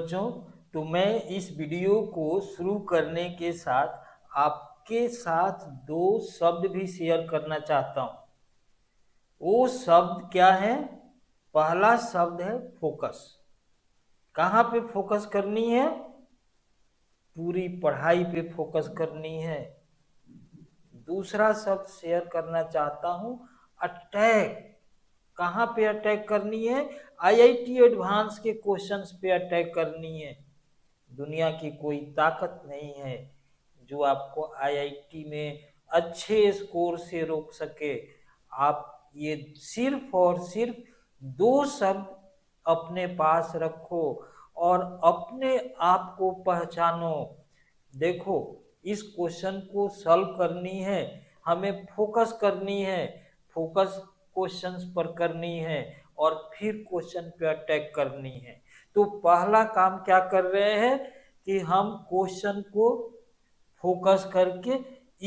बच्चों, तो मैं इस वीडियो को शुरू करने के साथ आपके साथ दो शब्द भी शेयर करना चाहता हूं। वो शब्द क्या है? पहला शब्द है फोकस। कहाँ पे फोकस करनी है? पूरी पढ़ाई पे फोकस करनी है। दूसरा शब्द शेयर करना चाहता हूं, अटैक। कहाँ पे अटैक करनी है? आईआईटी एडवांस के क्वेश्चंस पे अटैक करनी है। दुनिया की कोई ताकत नहीं है जो आपको आईआईटी में अच्छे स्कोर से रोक सके। आप ये सिर्फ और सिर्फ दो शब्द अपने पास रखो और अपने आप को पहचानो। देखो, इस क्वेश्चन को सॉल्व करनी है, हमें फोकस करनी है, फोकस क्वेश्चंस पर करनी है और फिर क्वेश्चन पे अटैक करनी है। तो पहला काम क्या कर रहे हैं कि हम क्वेश्चन को फोकस करके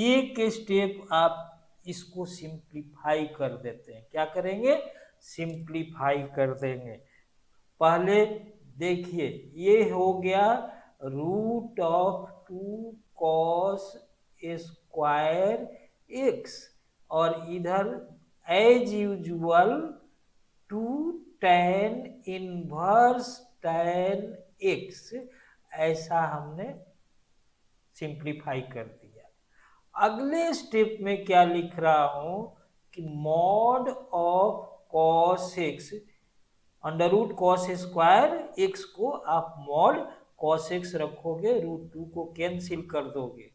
एक स्टेप आप इसको सिंप्लीफाई कर देते हैं। क्या करेंगे? सिंप्लीफाई कर देंगे। पहले देखिए, ये हो गया root of 2 cos square X और इधर as usual 2 tan inverse tan X. ऐसा हमने सिंप्लीफाई कर दिया। अगले स्टेप में क्या लिख रहा हूं कि mod of cos X, under root cos square X को आप मॉड कॉस एक्स रखोगे, रूट 2 को कैंसिल कर दोगे,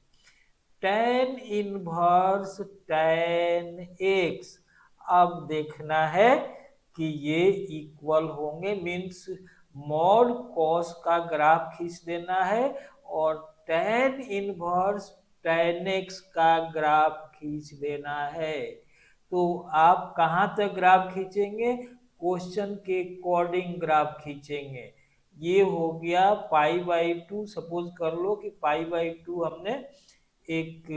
tan इनवर्स tan एक्स। अब देखना है कि ये इक्वल होंगे, मीन्स मॉड कॉस का ग्राफ खींच देना है और tan इनवर्स tan एक्स का ग्राफ खींच देना है। तो आप कहाँ तक ग्राफ खींचेंगे? क्वेश्चन के अकॉर्डिंग ग्राफ खींचेंगे। ये हो गया π/2। सपोज कर लो कि π/2 हमने एक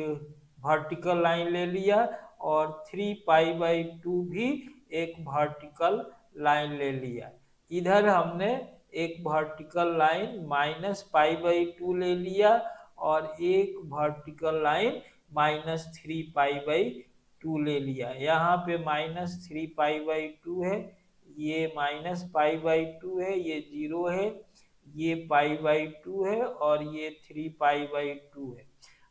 वर्टिकल लाइन ले लिया और 3π/2 भी एक वर्टिकल लाइन ले लिया। इधर हमने एक वर्टिकल लाइन -π/2 ले लिया और एक वर्टिकल लाइन -3π/2 ले लिया। यहाँ पे -3π/2 है, ये -π/2 है, ये 0 है, ये π/2 है और ये 3π/2 है।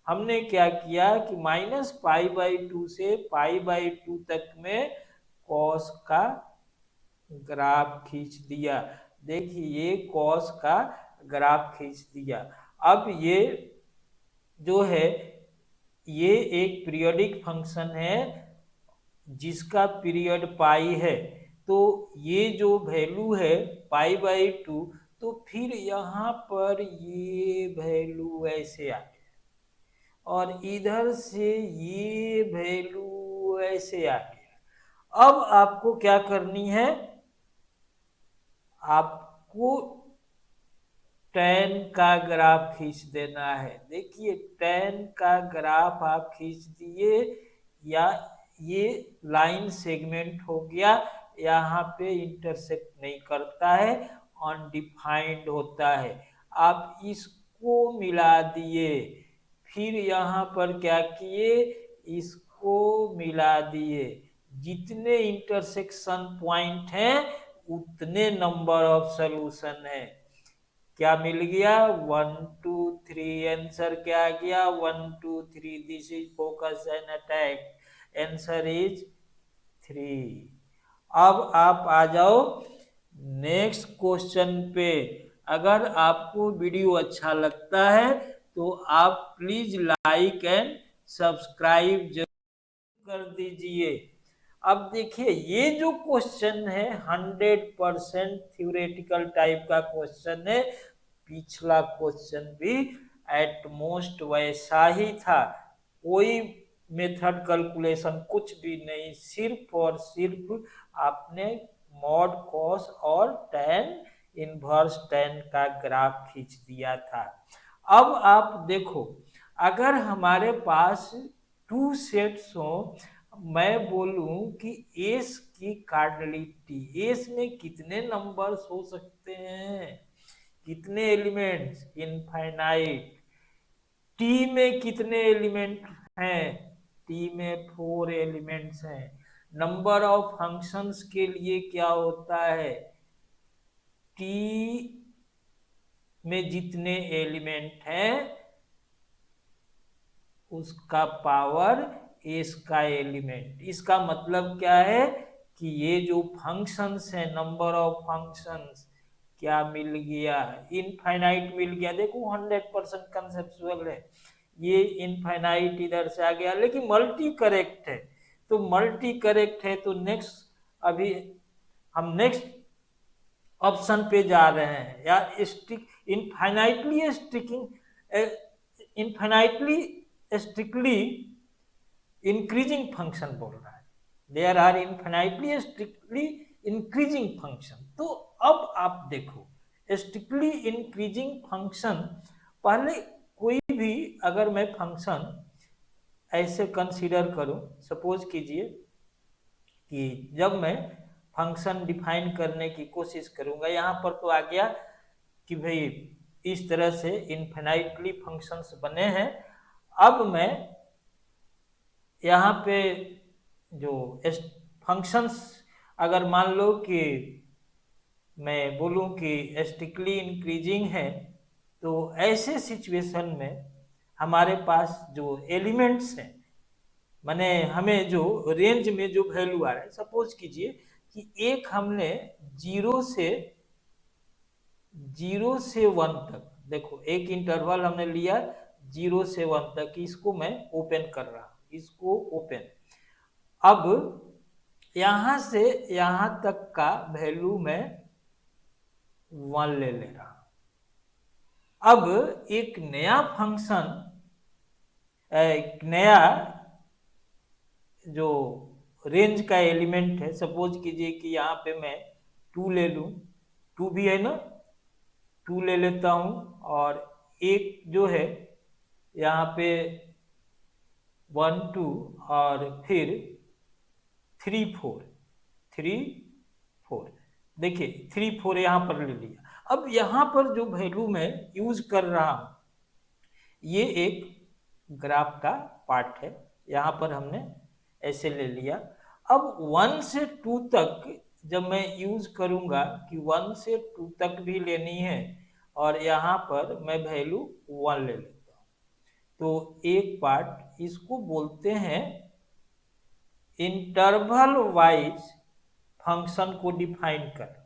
हमने क्या किया कि -π/2 से π/2 तक में कॉस का ग्राफ खींच दिया। देखिए, ये कॉस का ग्राफ खींच दिया। अब ये जो है, ये एक पीरियोडिक फंक्शन है जिसका पीरियड पाई है। तो ये जो वैल्यू है π/2, तो फिर यहाँ पर ये वैल्यू ऐसे आ गया और इधर से ये वैल्यू ऐसे आ गया। अब आपको क्या करनी है? आपको tan का ग्राफ खींच देना है। देखिए, tan का ग्राफ आप खींच दिए, या ये लाइन सेगमेंट हो गया, यहाँ पे इंटरसेक्ट नहीं करता है, अनडिफाइंड होता है। आप इसको मिला दिए, फिर यहाँ पर क्या किए? इसको मिला दिए। जितने इंटरसेक्शन पॉइंट हैं उतने नंबर ऑफ सॉल्यूशन है। क्या मिल गया? 1 2 3। आंसर क्या आ गया? 1 2 3। This is focus and attack. Answer is 3। अब आप आ जाओ नेक्स्ट क्वेश्चन पे। अगर आपको वीडियो अच्छा लगता है तो आप प्लीज लाइक एंड सब्सक्राइब जरूर कर दीजिए। अब देखिए, ये जो क्वेश्चन है 100% थ्योरेटिकल टाइप का क्वेश्चन है। पिछला क्वेश्चन भी एटमोस्ट वैसा ही था, कोई मेथड कैलकुलेशन कुछ भी नहीं, सिर्फ और सिर्फ आपने मॉड कॉस और tan इनवर्स tan का ग्राफ खींच दिया था। अब आप देखो, अगर हमारे पास 2 सेट्स हो, मैं बोलूं कि एस की कार्डिनलिटी, एस में कितने नंबर्स हो सकते हैं? कितने एलिमेंट्स? इनफाइनाइट। टी में कितने एलिमेंट हैं? टी में 4 एलिमेंट्स हैं। नंबर ऑफ फंक्शंस के लिए क्या होता है? टी में जितने एलिमेंट हैं उसका पावर इसका एलिमेंट। इसका मतलब क्या है कि ये जो फंक्शंस है, नंबर ऑफ फंक्शंस क्या मिल गया? इनफाइनाइट मिल गया। देखो 100% कंसेप्चुअल है। ये इनफाइनाइट इधर से आ गया, लेकिन मल्टी करेक्ट है। तो मल्टी करेक्ट है तो नेक्स्ट, अभी हम नेक्स्ट ऑप्शन पे जा रहे हैं यार। Stick infinitely sticking, infinitely strictly increasing function बोल रहा है। There are infinitely strictly increasing function. तो अब आप देखो स्ट्रिक्टली इंक्रीजिंग फंक्शन, पहले कोई भी अगर मैं फंक्शन ऐसे कंसीडर करूं, सपोज कीजिए कि जब मैं फंक्शन डिफाइन करने की कोशिश करूंगा, यहाँ पर तो आ गया कि भाई इस तरह से इनफिनाइटली फंक्शंस बने हैं। अब मैं यहाँ पे जो फंक्शंस, अगर मान लो कि मैं बोलूँ कि स्ट्रिक्टली इंक्रीजिंग है, तो ऐसे सिचुएशन में हमारे पास जो एलिमेंट्स हैं, माने हमें जो रेंज में जो वैल्यू आ रहा है, सपोज कीजिए कि एक हमने जीरो से 1 तक, देखो एक इंटरवल हमने लिया 0 से 1 तक, इसको मैं ओपन कर रहा हूं, इसको ओपन। अब यहां से यहां तक का वैल्यू मैं 1 ले रहा हूं। अब एक नया फंक्शन, एक नया जो रेंज का एलिमेंट है, सपोज कीजिए कि यहाँ पे मैं 2 ले लूं, 2 भी है ना, 2 ले लेता हूं, और एक जो है यहाँ पे 1 2 और फिर 3 4, देखिए 3 4 यहाँ पर ले लिया। अब यहाँ पर जो वैल्यू मैं यूज कर रहा हूं, ये एक ग्राफ का पार्ट है, यहाँ पर हमने ऐसे ले लिया। अब 1 से 2 तक जब मैं यूज करूंगा कि 1 से 2 तक भी लेनी है, और यहाँ पर मैं वैल्यू 1 ले लेता हूँ, तो एक पार्ट इसको बोलते हैं इंटरवल वाइज फंक्शन को डिफाइन करना।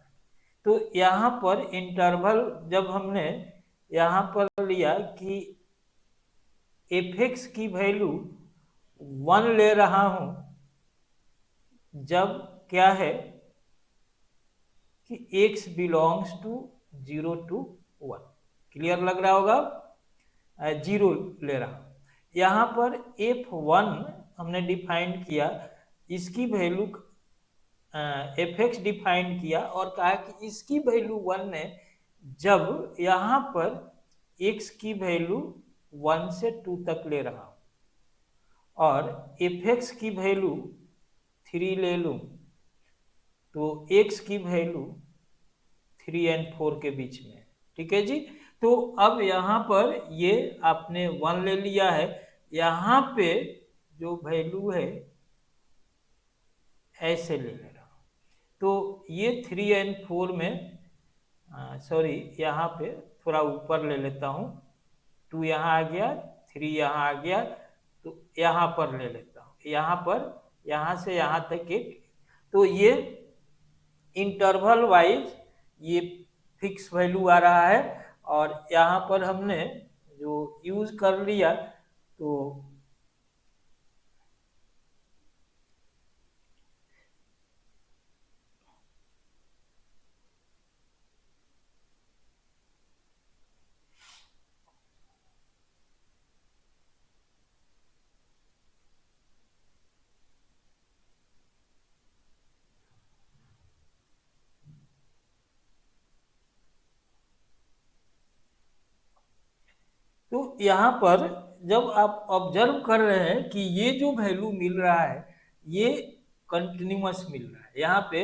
तो यहाँ पर इंटरवल जब हमने यहाँ पर लिया कि एफ की वैल्यू 1 ले रहा हूं, जब क्या है कि x belongs to 0 to 1, clear लग रहा होगा, 0 ले रहा हूं। यहाँ पर f1 हमने डिफाइन किया, इसकी वैल्यू एफ डिफाइन किया और कहा कि इसकी वैल्यू 1 है, जब यहाँ पर x की वैल्यू 1 से 2 तक ले रहा हूं, और एफ की वैल्यू 3 ले लूं, तो x की वैल्यू 3 और 4 के बीच में, ठीक है जी। तो अब यहाँ पर ये आपने 1 ले लिया है, यहाँ पे जो वैल्यू है ऐसे ले रहा हूं, तो ये 3 और 4 में, सॉरी यहाँ पे थोड़ा ऊपर ले लेता हूँ, 2 यहाँ आ गया, 3 यहाँ आ गया, तो यहाँ पर ले लेता हूँ, यहाँ पर यहाँ से यहाँ तक एक, तो ये इंटरवल वाइज ये फिक्स वैल्यू आ रहा है। और यहाँ पर हमने जो यूज कर लिया, तो यहाँ पर जब आप ऑब्जर्व कर रहे हैं कि ये जो वैल्यू मिल रहा है ये कंटिन्यूअस मिल रहा है। यहाँ पे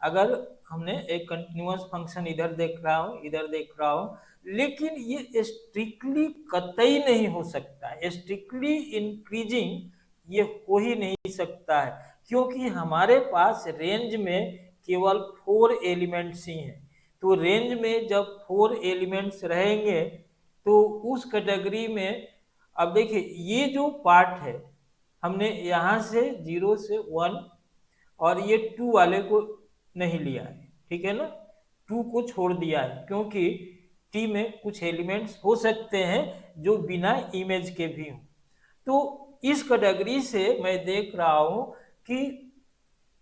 अगर हमने एक कंटिन्यूअस फंक्शन इधर देख रहा हूँ, इधर देख रहा हूँ, लेकिन ये स्ट्रिक्टली कतई नहीं हो सकता है, स्ट्रिक्टली इंक्रीजिंग ये हो ही नहीं सकता है, क्योंकि हमारे पास रेंज में केवल 4 एलिमेंट्स ही हैं। तो रेंज में जब 4 एलिमेंट्स रहेंगे तो उस कैटेगरी में, अब देखिए ये जो पार्ट है हमने यहाँ से 0 से 1 और ये 2 वाले को नहीं लिया है, ठीक है ना, 2 को छोड़ दिया है, क्योंकि टी में कुछ एलिमेंट्स हो सकते हैं जो बिना इमेज के भी हों। तो इस कैटेगरी से मैं देख रहा हूं कि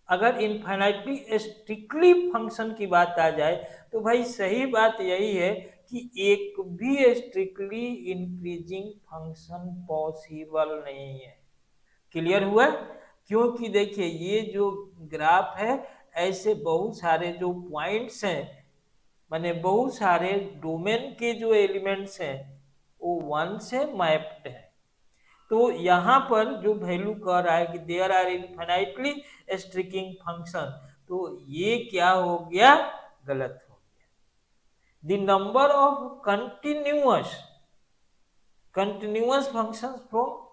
अगर इनफाइनाइटली स्ट्रिक्टली फंक्शन की बात आ जाए तो भाई सही बात यही है कि एक भी स्ट्रिक्टली इंक्रीजिंग फंक्शन पॉसिबल नहीं है। क्लियर हुआ? क्योंकि देखिए ये जो ग्राफ है, ऐसे बहुत सारे जो पॉइंट्स हैं, माने बहुत सारे डोमेन के जो एलिमेंट्स हैं वो 1 से मैप्ड है। तो यहाँ पर जो वैल्यू कह रहा है कि there are infinitely striking function, तो ये क्या हो गया? गलत हो गया। The number of continuous functions from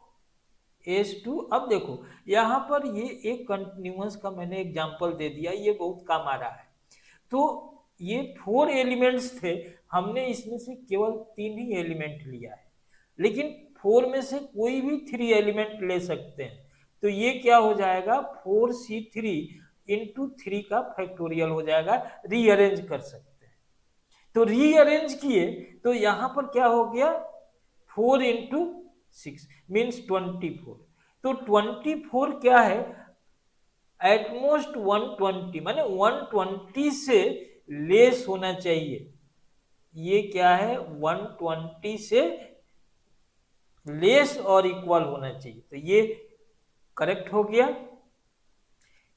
S to, अब देखो यहाँ पर ये एक कंटिन्यूअस का मैंने एग्जांपल दे दिया, ये बहुत काम आ रहा है। तो ये 4 एलिमेंट्स थे, हमने इसमें से केवल 3 ही एलिमेंट लिया है, लेकिन 4 में से कोई भी 3 एलिमेंट ले सकते हैं। तो ये क्या हो जाएगा? 4c3 इंटू 3 का फैक्टोरियल हो जाएगा, रीअरेंज कर सकते हैं। तो रीअरेंज किए तो यहाँ पर क्या हो गया? 4 इंटू 6 मीन्स 24। तो 24 क्या है? एटमोस्ट 120, माने 120 से लेस होना चाहिए। ये क्या है? 120 से लेस और इक्वल होना चाहिए, तो ये करेक्ट हो गया।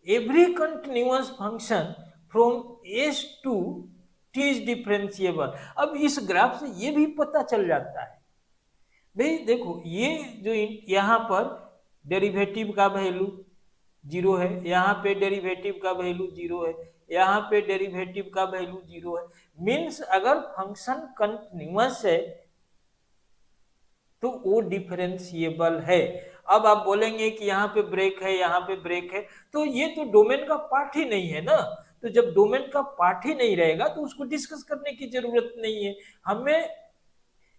Every continuous function from S to T is differentiable. अब इस ग्राफ से ये भी पता चल जाता है भाई, देखो ये जो यहाँ पर डेरिवेटिव का वैल्यू 0 है, यहाँ पे डेरिवेटिव का वैल्यू 0 है, यहाँ पे डेरिवेटिव का वैल्यू 0 है, मीन्स अगर फंक्शन कंटिन्यूअस है तो वो डिफरेंशिएबल है। अब आप बोलेंगे कि यहाँ पे ब्रेक है, यहाँ पे ब्रेक है, तो ये तो डोमेन का पार्ट ही नहीं है ना। तो जब डोमेन का पार्ट ही नहीं रहेगा तो उसको डिस्कस करने की जरूरत नहीं है। हमें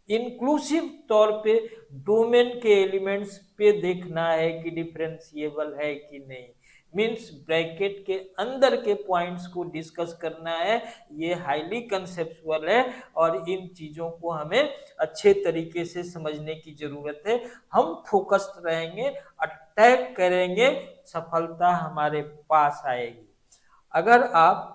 इंक्लूसिव तौर पे डोमेन के एलिमेंट्स पे देखना है कि डिफरेंशिएबल है कि नहीं, मीन्स ब्रैकेट के अंदर के पॉइंट्स को डिस्कस करना है। ये हाईली कंसेप्चुअल है और इन चीजों को हमें अच्छे तरीके से समझने की जरूरत है। हम फोकस्ड रहेंगे, अटैक करेंगे, सफलता हमारे पास आएगी। अगर आप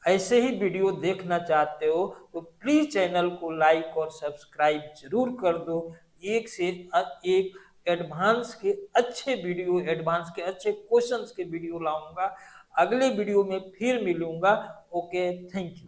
ऐसे ही वीडियो देखना चाहते हो तो प्लीज चैनल को लाइक और सब्सक्राइब जरूर कर दो। एक से एक एडवांस के अच्छे वीडियो, एडवांस के अच्छे क्वेश्चंस के वीडियो लाऊंगा। अगले वीडियो में फिर मिलूंगा। Okay, thank you.